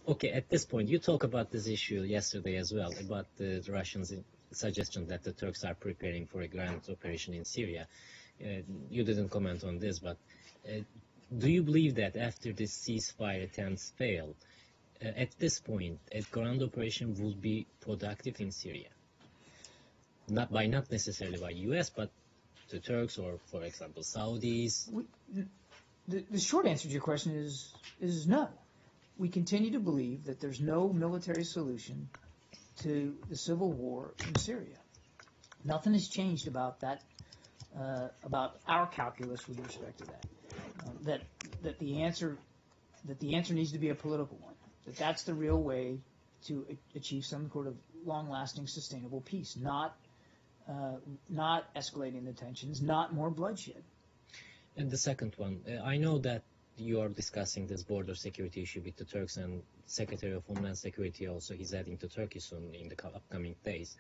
Okay, at this point, you talk about this issue yesterday as well, about the Russians' suggestion that the Turks are preparing for a grand operation in Syria. You didn't comment on this, but do you believe that after this ceasefire attempts fail, at this point, a ground operation will be productive in Syria? Not necessarily by U.S., but the Turks or, for example, Saudis? The short answer to your question is no. We continue to believe that there's no military solution to the civil war in Syria. Nothing has changed about that, about our calculus with respect to that. That the answer needs to be a political one. That's the real way to achieve some sort of long-lasting, sustainable peace. Not escalating the tensions, not more bloodshed. And the second one, I know that you are discussing this border security issue with the Turks, and Secretary of Homeland Security also is heading to Turkey soon in the upcoming days.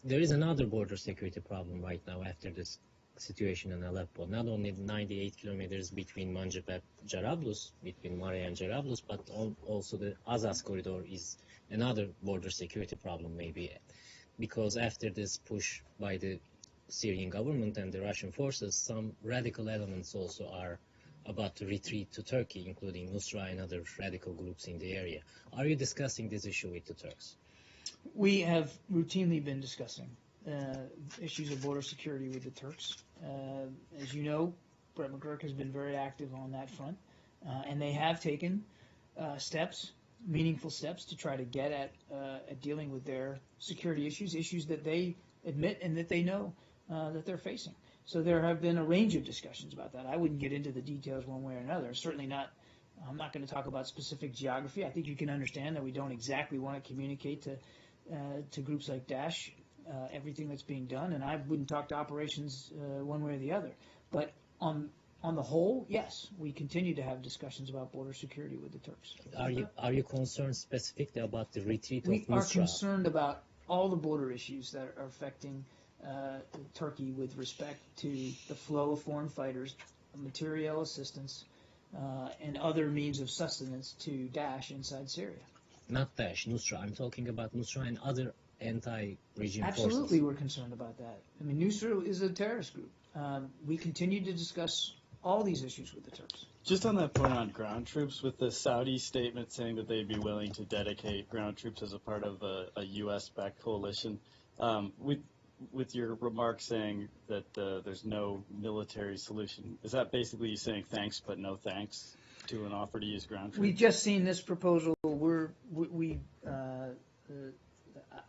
There is another border security problem right now after this situation in Aleppo. Not only the 98 kilometers between Manjib and Jarablus, between Marya and Jarablus, but also the Azaz corridor is another border security problem maybe. Because after this push by the Syrian government and the Russian forces, some radical elements also are about to retreat to Turkey, including Nusra and other radical groups in the area. Are you discussing this issue with the Turks? We have routinely been discussing issues of border security with the Turks. As you know, Brett McGurk has been very active on that front, and they have taken meaningful steps to try to get at dealing with their security issues that they admit and that they know that they're facing. So there have been a range of discussions about that. I wouldn't get into the details one way or another. Certainly not. I'm not going to talk about specific geography. I think you can understand that we don't exactly want to communicate to groups like Daesh everything that's being done, and I wouldn't talk to operations one way or the other. But on the whole, yes, we continue to have discussions about border security with the Turks. Are you concerned specifically about the retreat of Nusra? We are concerned about all the border issues that are affecting Turkey with respect to the flow of foreign fighters, material assistance, and other means of sustenance to Daesh inside Syria. Not Daesh, Nusra. I'm talking about Nusra and other anti-regime forces. Absolutely, we're concerned about that. I mean, Nusra is a terrorist group. We continue to discuss all these issues with the Turks. Just on that point on ground troops, with the Saudi statement saying that they'd be willing to dedicate ground troops as a part of a U.S.-backed coalition, with your remarks saying that there's no military solution, is that basically you saying thanks but no thanks to an offer to use ground troops? We've just seen this proposal.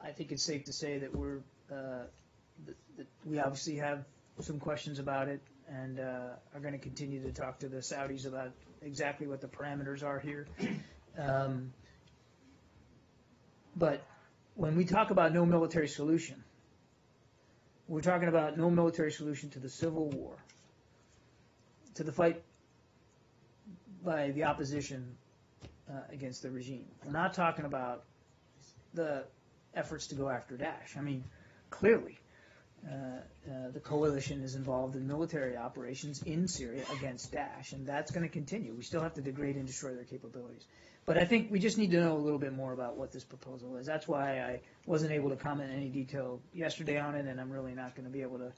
I think it's safe to say that we obviously have some questions about it, and are going to continue to talk to the Saudis about exactly what the parameters are here. But when we talk about no military solution, we're talking about no military solution to the civil war, to the fight by the opposition against the regime. We're not talking about the efforts to go after Daesh. I mean, clearly, the coalition is involved in military operations in Syria against Daesh, and that's going to continue. We still have to degrade and destroy their capabilities. But I think we just need to know a little bit more about what this proposal is. That's why I wasn't able to comment in any detail yesterday on it, and I'm really not going to be able to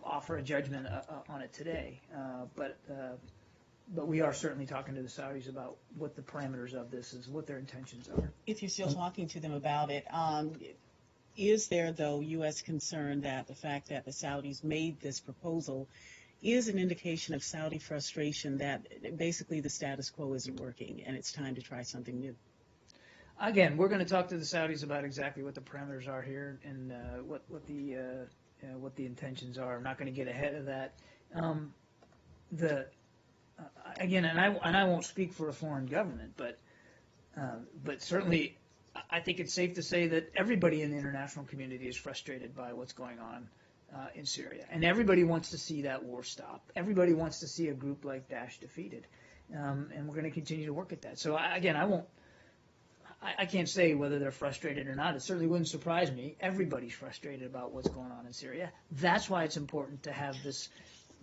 offer a judgment on it today. But we are certainly talking to the Saudis about what the parameters of this is, what their intentions are. If you're still talking to them about it, is there, though, U.S. concern that the fact that the Saudis made this proposal is an indication of Saudi frustration that basically the status quo isn't working and it's time to try something new? Again, we're going to talk to the Saudis about exactly what the parameters are here and what the intentions are. I'm not going to get ahead of that. Again, and I won't speak for a foreign government, but certainly I think it's safe to say that everybody in the international community is frustrated by what's going on in Syria, and everybody wants to see that war stop. Everybody wants to see a group like Daesh defeated, and we're going to continue to work at that. So again, I can't say whether they're frustrated or not. It certainly wouldn't surprise me. Everybody's frustrated about what's going on in Syria. That's why it's important to have this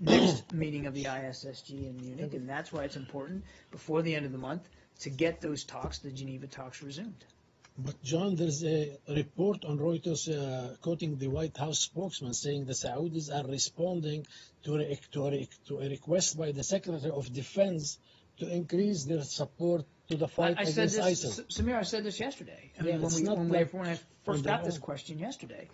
next meeting of the ISSG in Munich, and that's why it's important before the end of the month to get those talks, the Geneva talks, resumed. But John, there's a report on Reuters quoting the White House spokesman saying the Saudis are responding to a request by the Secretary of Defense to increase their support to the fight I said against this, ISIL. Samir, I said this yesterday. I Yeah, mean, it's when not I like first on got their this own. question yesterday,